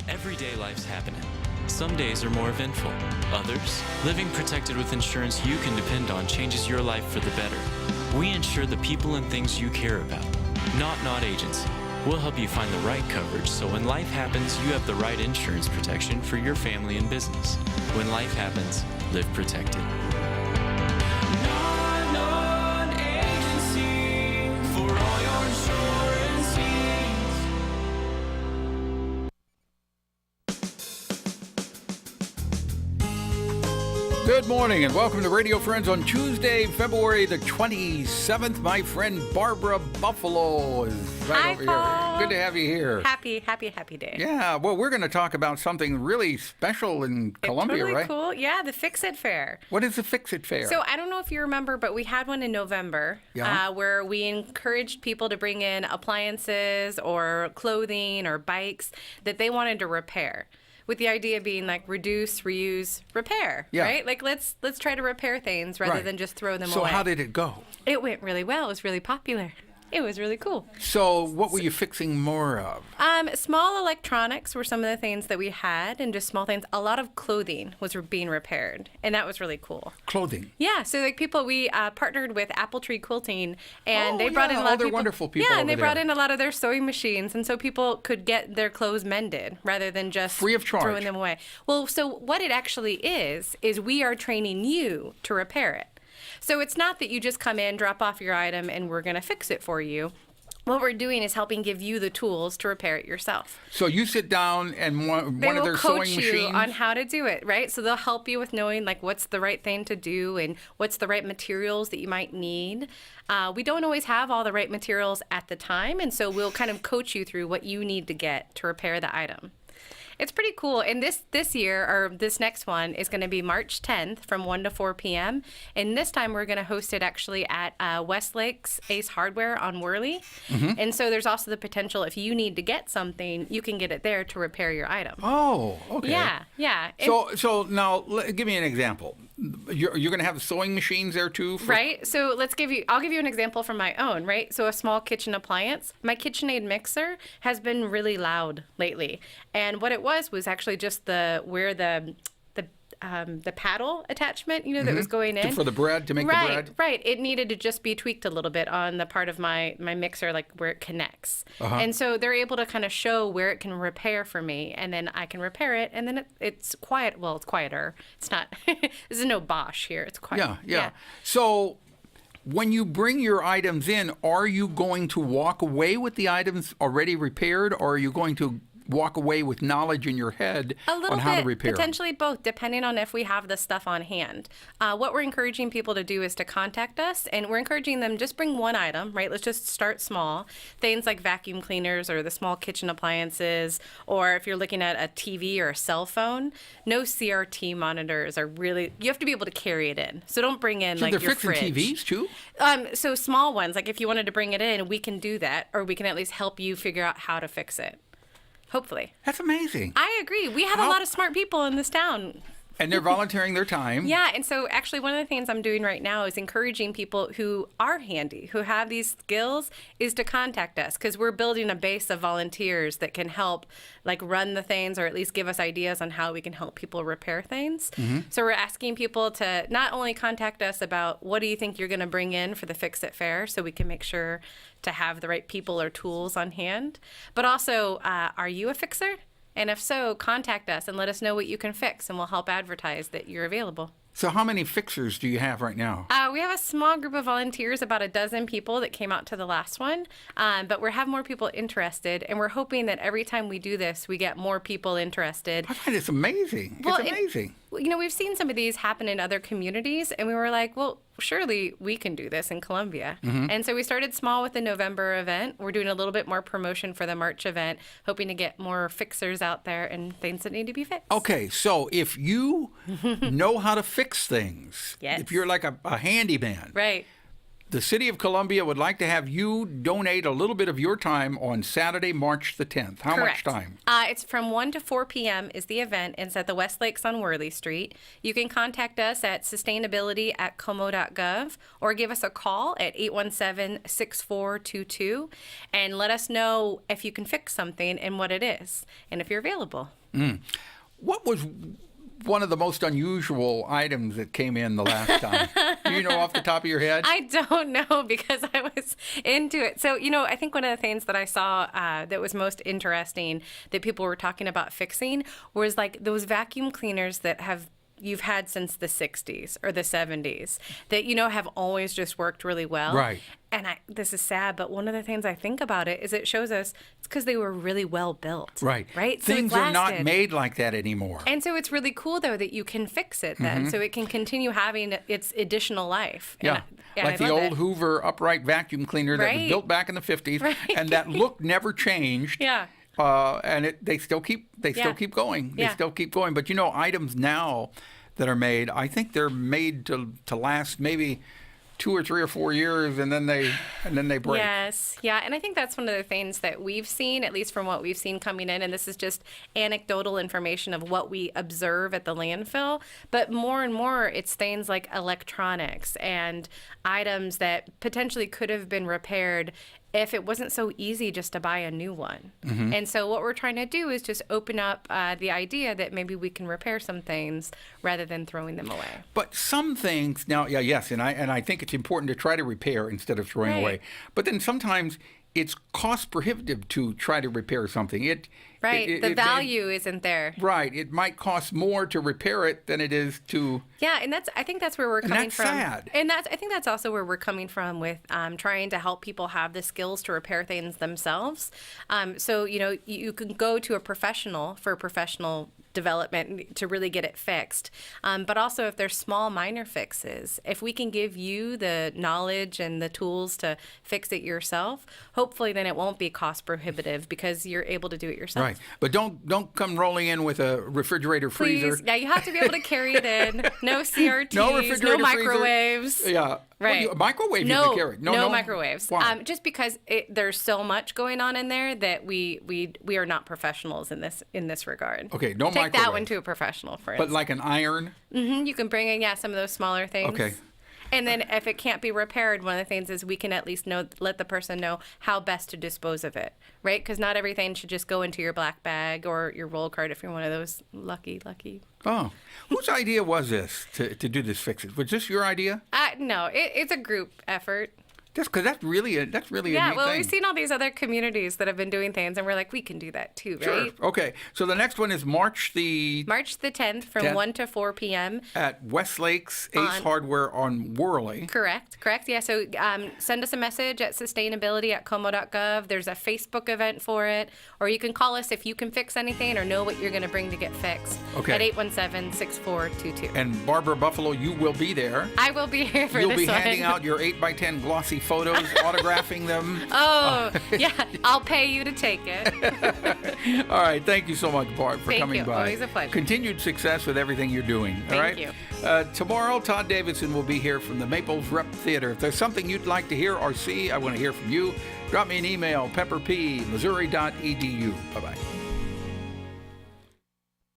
Everyday life's happening. Some days are more eventful. Others, living protected with insurance you can depend on changes your life for the better. We insure the people and things you care about. Not Agency. We'll help you find the right coverage so when life happens, you have the right insurance protection for your family and business. When life happens, live protected. Agency for all your insurance needs. Good morning and welcome to Radio Friends on Tuesday, February the 27th. My friend Barbara Buffalo is right over Paul. here. Good to have you here. Happy day. Yeah, well, we're going to talk about something really special in Columbia, totally right? Cool. Yeah, the Fix It Fair. What is the Fix It Fair? So I don't know if you remember, but we had one in November where we encouraged people to bring in appliances or clothing or bikes that they wanted to repair. With the idea being like reduce, reuse, repair, right? Like let's try to repair things rather than just throw them away. So how did it go? It went really well. It was really popular. It was really cool. So what were you fixing more of? Small electronics were some of the things that we had, and just small things. A lot of clothing was being repaired, and that was really cool. Clothing? Yeah, so like people, we partnered with Apple Tree Quilting, and they brought in a lot of people. Wonderful people. Yeah, and they over brought there. in a lot of their sewing machines, and so people could get their clothes mended rather than just free of charge, throwing them away. Well, so what it actually is we are training you to repair it. So it's not that you just come in, drop off your item, and we're going to fix it for you. What we're doing is helping give you the tools to repair it yourself. So you sit down and one of their sewing machines. They will coach you on how to do it, right? So they'll help you with knowing like what's the right thing to do and what's the right materials that you might need. We don't always have all the right materials at the time, and so we'll kind of coach you through what you need to get to repair the item. It's pretty cool. And this year, or this next one, is going to be March 10th from 1 to 4 p.m. And this time we're going to host it actually at Westlake's Ace Hardware on Worley. Mm-hmm. And so there's also the potential if you need to get something, you can get it there to repair your item. Oh, okay. Yeah. So now give me an example. You're going to have the sewing machines there too? Right. So I'll give you an example from my own, right? So a small kitchen appliance. My KitchenAid mixer has been really loud lately. And what it was actually just where the paddle attachment, that was going in. For the bread, to make the bread? Right. It needed to just be tweaked a little bit on the part of my mixer, like where it connects. Uh-huh. And so they're able to kind of show where it can repair for me, and then I can repair it, and then it's quiet. Well, it's quieter. It's not, there's no Bosch here. It's quiet. Yeah. So when you bring your items in, are you going to walk away with the items already repaired, or are you going to walk away with knowledge in your head on how to repair? Potentially both, depending on if we have the stuff on hand. What we're encouraging people to do is to contact us, and we're encouraging them just bring one item, right? Let's just start small. Things like vacuum cleaners or the small kitchen appliances, or if you're looking at a TV or a cell phone, no CRT monitors are really, you have to be able to carry it in. So don't bring in like your fridge. So they're fixing TVs too? So small ones, like if you wanted to bring it in, we can do that, or we can at least help you figure out how to fix it. Hopefully. That's amazing. I agree. We have a lot of smart people in this town. And they're volunteering their time. Yeah, and so actually one of the things I'm doing right now is encouraging people who are handy, who have these skills, is to contact us, because we're building a base of volunteers that can help like run the things, or at least give us ideas on how we can help people repair things. Mm-hmm. So we're asking people to not only contact us about what do you think you're going to bring in for the Fix It Fair, so we can make sure to have the right people or tools on hand, but also, are you a fixer? And if so, contact us and let us know what you can fix, and we'll help advertise that you're available. So how many fixers do you have right now? We have a small group of volunteers, about a dozen people that came out to the last one. But we have more people interested, and we're hoping that every time we do this, we get more people interested. I find it's amazing. It's amazing. We've seen some of these happen in other communities, and we were like, well, surely we can do this in Columbia. Mm-hmm. And so we started small with the November event. We're doing a little bit more promotion for the March event, hoping to get more fixers out there and things that need to be fixed. Okay, so if you know how to fix things, yes. If you're like a handyman, right, The City of Columbia would like to have you donate a little bit of your time on Saturday, March the 10th. How Correct. much time? It's from 1 to 4 p.m. is the event. It's at the West Lakes on Worley Street. You can contact us at sustainability@como.gov or give us a call at 817-6422 and let us know if you can fix something and what it is and if you're available. What was one of the most unusual items that came in the last time? Do you know off the top of your head? I don't know because I was into it. So, I think one of the things that I saw that was most interesting that people were talking about fixing was like those vacuum cleaners that you've had since the 60s or the 70s that, have always just worked really well. Right. And this is sad, but one of the things I think about it is it shows us it's because they were really well built. Right. Right? Things so are not made like that anymore. And so it's really cool, though, that you can fix it then. So it can continue having its additional life. Yeah. Like the old Hoover upright vacuum cleaner that was built back in the 50s. Right. And that look never changed. Yeah. And they still keep going. They Yeah. still keep going. But items now that are made, I think they're made to last maybe 2 or 3 or 4 years, and then they break. Yes, yeah, and I think that's one of the things that we've seen, at least from what we've seen coming in, and this is just anecdotal information of what we observe at the landfill, but more and more it's things like electronics and items that potentially could have been repaired if it wasn't so easy just to buy a new one. And so what we're trying to do is just open up the idea that maybe we can repair some things rather than throwing them away. But some things now, yes, and I think it's important to try to repair instead of throwing away. But then sometimes it's cost prohibitive to try to repair something. The value isn't there. Right. It might cost more to repair it than it is to. Yeah, and I think that's where we're coming from. Sad. And I think that's also where we're coming from with trying to help people have the skills to repair things themselves. So you can go to a professional for professional development to really get it fixed. But also if there's small minor fixes, if we can give you the knowledge and the tools to fix it yourself, hopefully then it won't be cost prohibitive because you're able to do it yourself. Right. But don't come rolling in with a refrigerator freezer. Please. Yeah, you have to be able to carry it in. No CRTs, no refrigerator no microwaves. Freezer. Yeah. Right. Microwave you can carry. No microwaves. Why? Just because there's so much going on in there that we are not professionals in this regard. Okay, no Take microwave. that one to a professional for But like an iron? You can bring in some of those smaller things. Okay. And then if it can't be repaired, one of the things is we can at least let the person know how best to dispose of it, right? Because not everything should just go into your black bag or your roll cart if you're one of those lucky. Oh. Whose idea was this to do this fixes? Was this your idea? No, it's a group effort. Just because that's really a neat well, thing. we've seen all these other communities that have been doing things, and we're like, we can do that too, Sure. right? Okay. So the next one is March the 10th from 1 to 4 p.m. at West Lakes Ace Hardware on Worley. Correct. Yeah, so send us a message at sustainability@como.gov. There's a Facebook event for it, or you can call us if you can fix anything or know what you're going to bring to get fixed at 817-6422. And Barbara Buffalo, you will be there. I will be here for You'll this be one. handing out your 8x10 glossy photos, autographing them. Oh, yeah. I'll pay you to take it. All right. Thank you so much, Barb, for coming by. Always a pleasure. Continued success with everything you're doing. All right. Thank you. Tomorrow, Todd Davidson will be here from the Maples Rep Theater. If there's something you'd like to hear or see, I want to hear from you. Drop me an email, pepperp@missouri.edu. Bye-bye.